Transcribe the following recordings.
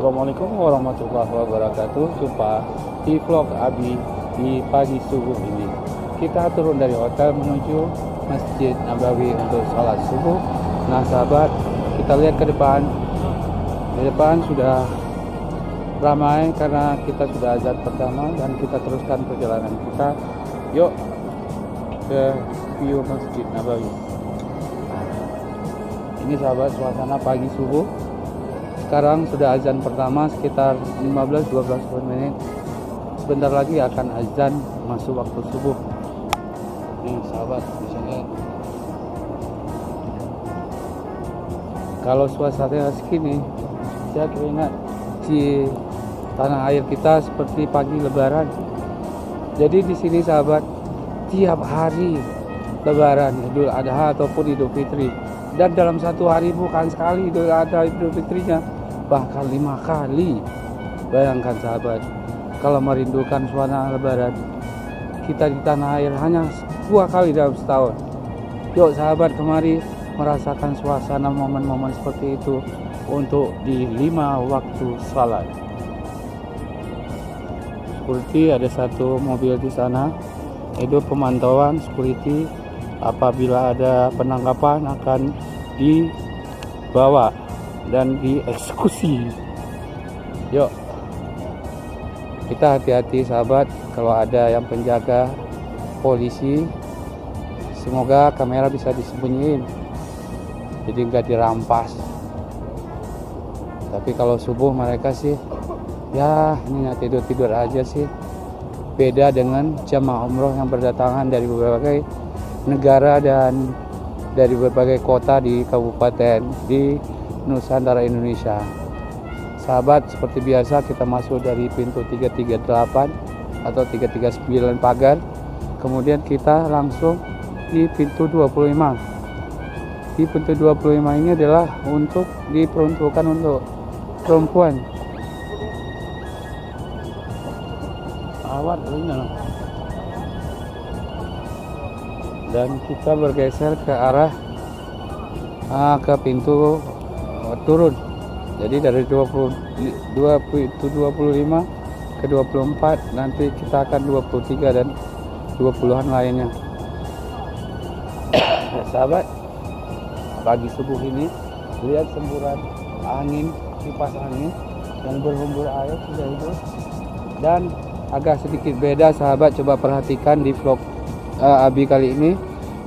Assalamualaikum warahmatullahi wabarakatuh. Jumpa di vlog Abi di pagi subuh ini. Kita turun dari hotel menuju Masjid Nabawi untuk sholat subuh. Nah sahabat, kita lihat ke depan. Di depan sudah ramai karena kita sudah azan pertama dan kita teruskan perjalanan kita. Yuk ke view Masjid Nabawi. Ini sahabat, suasana pagi subuh. Sekarang sudah azan pertama sekitar 15-12 menit. Sebentar lagi akan azan masuk waktu subuh. Nih sahabat, bisa lihat. Kalau suasana segini, saya teringat di tanah air kita seperti pagi Lebaran. Jadi di sini sahabat, tiap hari Lebaran, Idul Adha ataupun Idul Fitri, dan dalam satu hari bukan sekali Idul Adha Idul Fitrinya, bahkan 5 kali. Bayangkan sahabat, kalau merindukan suasana Lebaran, kita di tanah air hanya 2 kali dalam setahun. Yuk sahabat, kemari merasakan suasana momen-momen seperti itu untuk di 5 waktu salat. Seperti ada satu mobil di sana, itu pemantauan security. Apabila ada penangkapan akan dibawa dan dieksekusi. Yuk kita hati-hati sahabat, kalau ada yang penjaga polisi, semoga kamera bisa disembunyiin jadi nggak dirampas. Tapi kalau subuh mereka sih ya ini nggak tidur aja sih. Beda dengan jamaah umroh yang berdatangan dari berbagai negara dan dari berbagai kota di kabupaten di Nusantara Indonesia. Sahabat, seperti biasa kita masuk dari pintu 338 atau 339 pagar. Kemudian kita langsung di pintu 25. Di pintu 25 ini adalah untuk diperuntukkan untuk perempuan. Awat ini. Dan kita bergeser ke arah ke pintu turun. Jadi dari 25 ke 24, nanti kita akan 23 dan 20-an lainnya. Sahabat, pagi subuh ini lihat semburan angin, kipas angin yang berhembus air sudah itu. Dan agak sedikit beda sahabat, coba perhatikan di vlog Abi kali ini,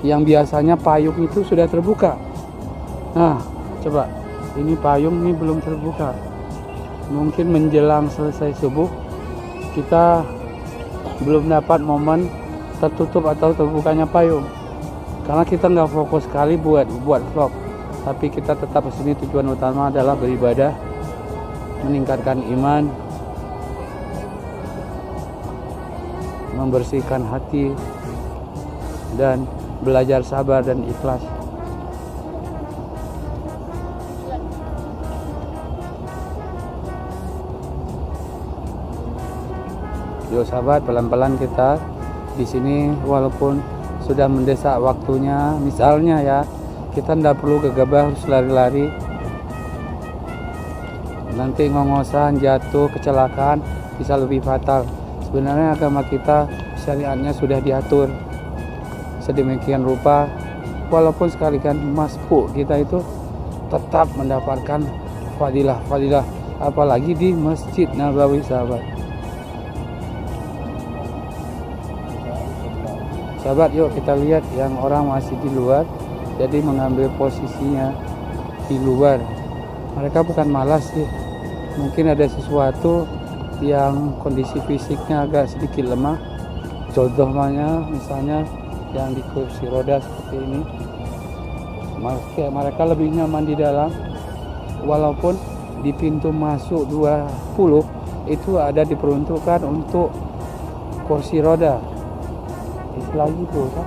yang biasanya payung itu sudah terbuka. Nah coba, ini payung ini belum terbuka. Mungkin menjelang selesai subuh kita belum dapat momen tertutup atau terbukanya payung, karena kita nggak fokus sekali buat vlog. Tapi kita tetap kesini, tujuan utama adalah beribadah, meningkatkan iman, membersihkan hati, dan belajar sabar dan ikhlas. Yuk sahabat, pelan-pelan kita di sini, walaupun sudah mendesak waktunya. Misalnya ya, kita tidak perlu gegabah harus lari-lari. Nanti ngongosan, jatuh, kecelakaan bisa lebih fatal. Sebenarnya agama kita, syariatnya sudah diatur sedemikian rupa, walaupun sekalikan masbuk kita itu tetap mendapatkan fadilah, apalagi di Masjid Nabawi sahabat. Sahabat, yuk kita lihat yang orang masih di luar, jadi mengambil posisinya di luar. Mereka bukan malas sih, mungkin ada sesuatu yang kondisi fisiknya agak sedikit lemah. Contohnya misalnya yang di kursi roda seperti ini, mereka lebih nyaman di dalam. Walaupun di pintu masuk 20 itu ada diperuntukkan untuk kursi roda, istilah gitu kan,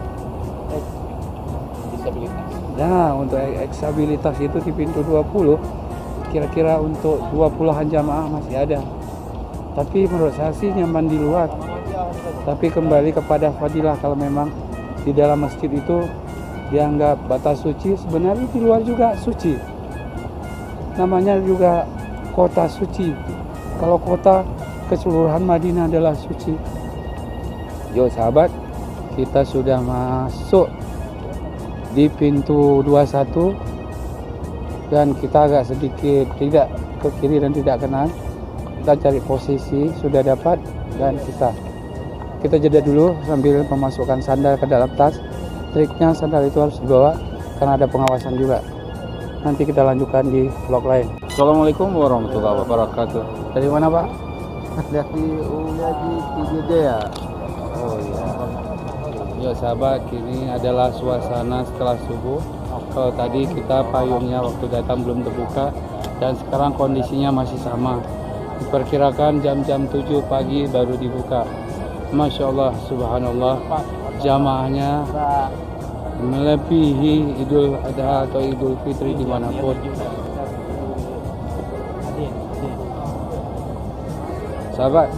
disabilitas. Nah untuk disabilitas itu di pintu 20, kira-kira untuk 20-an jamaah masih ada. Tapi menurut saya sih nyaman di luar. Tapi kembali kepada fadilah, kalau memang di dalam masjid itu dianggap batas suci, sebenarnya di luar juga suci. Namanya juga kota suci. Kalau kota keseluruhan Madinah adalah suci. Yo sahabat, kita sudah masuk di pintu 21 dan kita agak sedikit tidak ke kiri dan tidak kanan. Kita cari posisi, sudah dapat, dan kita jeda dulu sambil memasukkan sandal ke dalam tas. Triknya sandal itu harus dibawa karena ada pengawasan juga. Nanti kita lanjutkan di vlog lain. Assalamualaikum warahmatullahi wabarakatuh. Dari mana Pak? Dari Ulyadi Tididea. Oh iya. Ya sahabat, ini adalah suasana setelah subuh. Kalau tadi kita payungnya waktu datang belum terbuka, dan sekarang kondisinya masih sama. Diperkirakan jam-jam 7 pagi baru dibuka. Masya Allah, subhanallah, jamaahnya melebihi Idul Adha atau Idul Fitri dimanapun. Sahabat,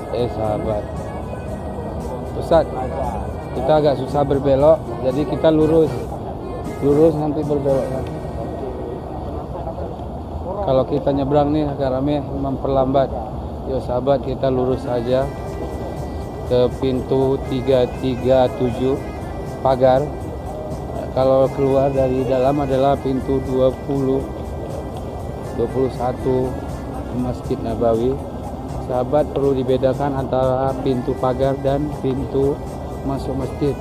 Ustaz, kita agak susah berbelok, jadi kita lurus nanti berbelok. Kalau kita nyebrang nih agak rame, memperlambat. Yo sahabat, kita lurus saja ke pintu 337 pagar. Kalau keluar dari dalam adalah pintu 21 Masjid Nabawi. Sahabat, perlu dibedakan antara pintu pagar dan pintu masuk masjid.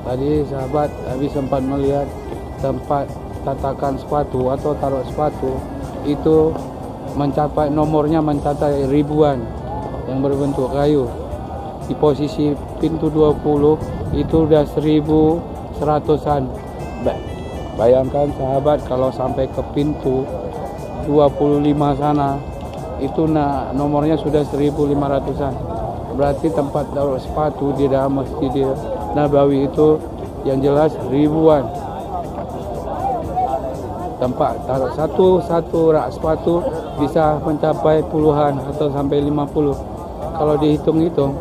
Tadi sahabat habis sempat melihat tempat tatakan sepatu atau taruh sepatu itu nomornya mencapai ribuan yang berbentuk kayu. Di posisi pintu 20 itu udah 1100-an. Bayangkan sahabat, kalau sampai ke pintu 25 sana itu nomornya sudah 1500-an. Berarti tempat taruh sepatu di dalam Masjid Nabawi itu yang jelas ribuan. Tempat taruh satu rak sepatu bisa mencapai puluhan atau sampai 50. Kalau dihitung-hitung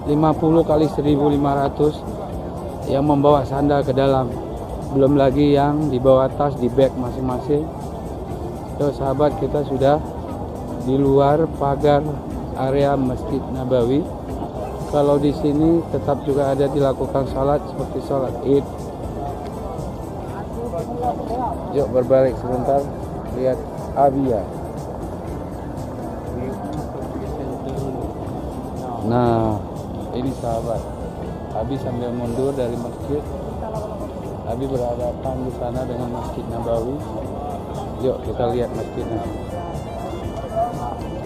50 kali 1500 yang membawa sandal ke dalam, belum lagi yang dibawa tas di bag masing-masing. So, sahabat, kita sudah di luar pagar area Masjid Nabawi. Kalau di sini tetap juga ada dilakukan salat seperti salat Id. Yuk berbalik sebentar, lihat Abia. Nah, ini sahabat, Abi sambil mundur dari masjid. Abi berhadapan di sana dengan Masjid Nabawi. Yuk kita lihat masjidnya.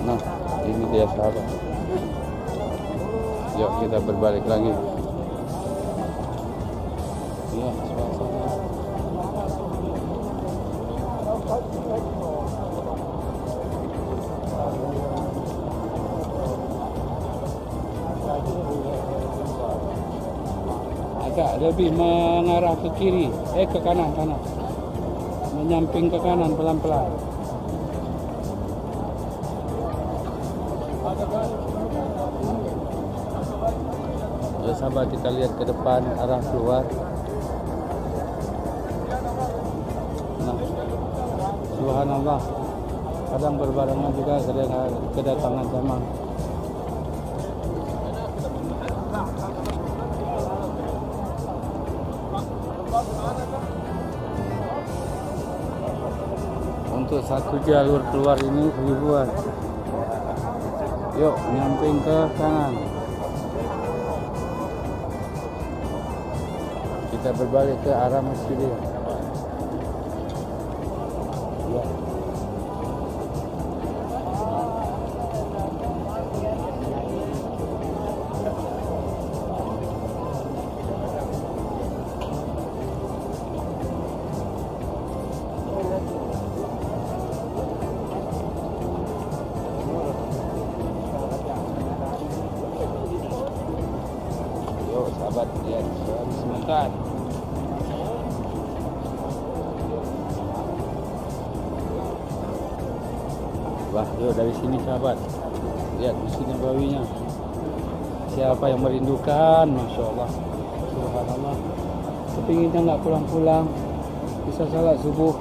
Nah, ini dia sahabat. Yuk kita berbalik lagi. Ya, suasana. Agak lebih mengarah ke kiri, ke kanan, menyamping ke kanan pelan-pelan. Ya sahabat, kita lihat ke depan arah keluar. Nah, subhanallah, kadang berbarengan juga kedatangan jamaah. Untuk satu jalur keluar ini ribuan. Yuk nyamping ke kanan. Kita berbalik ke arah masjid. Ya. Sahabat, lihat sebentar. Wah, yuk dari sini sahabat, lihat Masjid Nabawinya. Siapa yang merindukan, masya Allah, subhanallah, kepinginnya nggak pulang-pulang, bisa salat subuh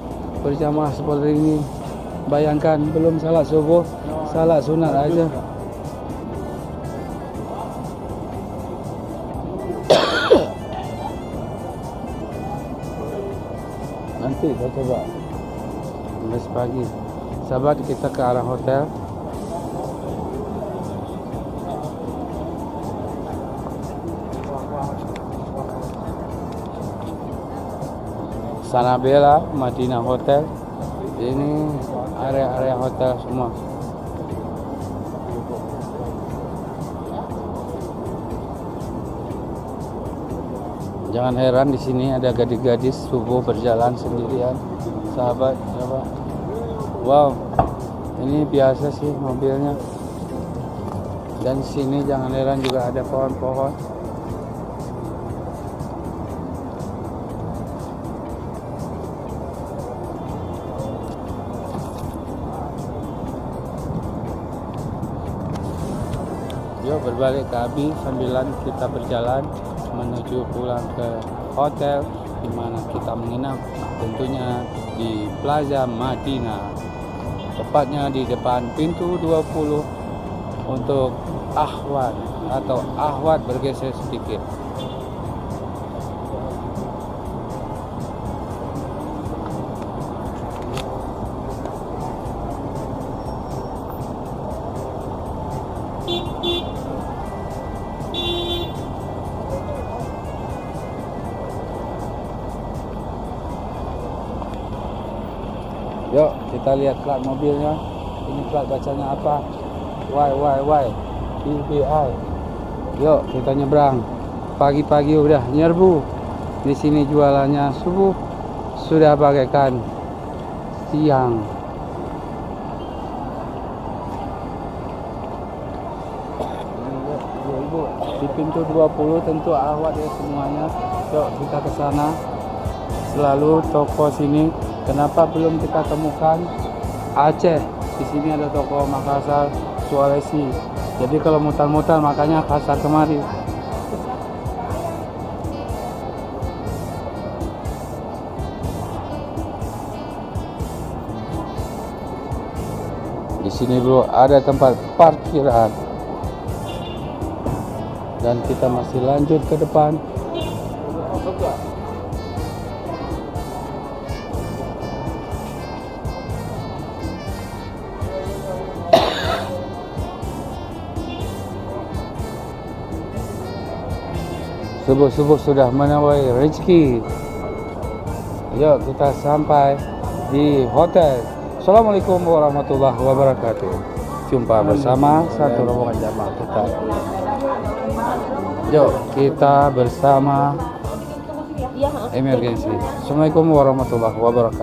berjamaah seperti ini. Bayangkan belum salat subuh, salat sunat aja. Nanti kita coba besok pagi. Sahabat, kita ke arah hotel. Sanabella Madinah Hotel. Ini area-area hotel semua. Jangan heran di sini ada gadis-gadis subuh berjalan sendirian. Sahabat, coba. Wow, ini biasa sih mobilnya. Dan sini jangan heran juga ada pohon-pohon. Yuk berbalik ke Abi sambilan kita berjalan menuju pulang ke hotel di mana kita menginap, tentunya di Plaza Madinah, tepatnya di depan pintu 20 untuk Ahwat atau Ahwat bergeser sedikit. Yuk kita lihat plat mobilnya. Ini plat bacanya apa? Y BBI. Yuk kita nyebrang. Pagi-pagi udah nyerbu. Di sini jualannya subuh sudah bagaikan siang. Ibu, di pintu 20 tentu Ahwat ya semuanya. Yuk kita ke sana. Selalu toko sini. Kenapa belum kita temukan Aceh? Di sini ada toko Makassar, Sulawesi. Jadi kalau mutar-mutar makanya kasar kemari. Di sini bro ada tempat parkiran. Dan kita masih lanjut ke depan. Subuh-subuh sudah menuai rezeki. Yuk kita sampai di hotel. Assalamualaikum warahmatullahi wabarakatuh. Jumpa bersama satu rombongan jamaah kita. Yuk kita bersama emergency. Assalamualaikum warahmatullahi wabarakatuh.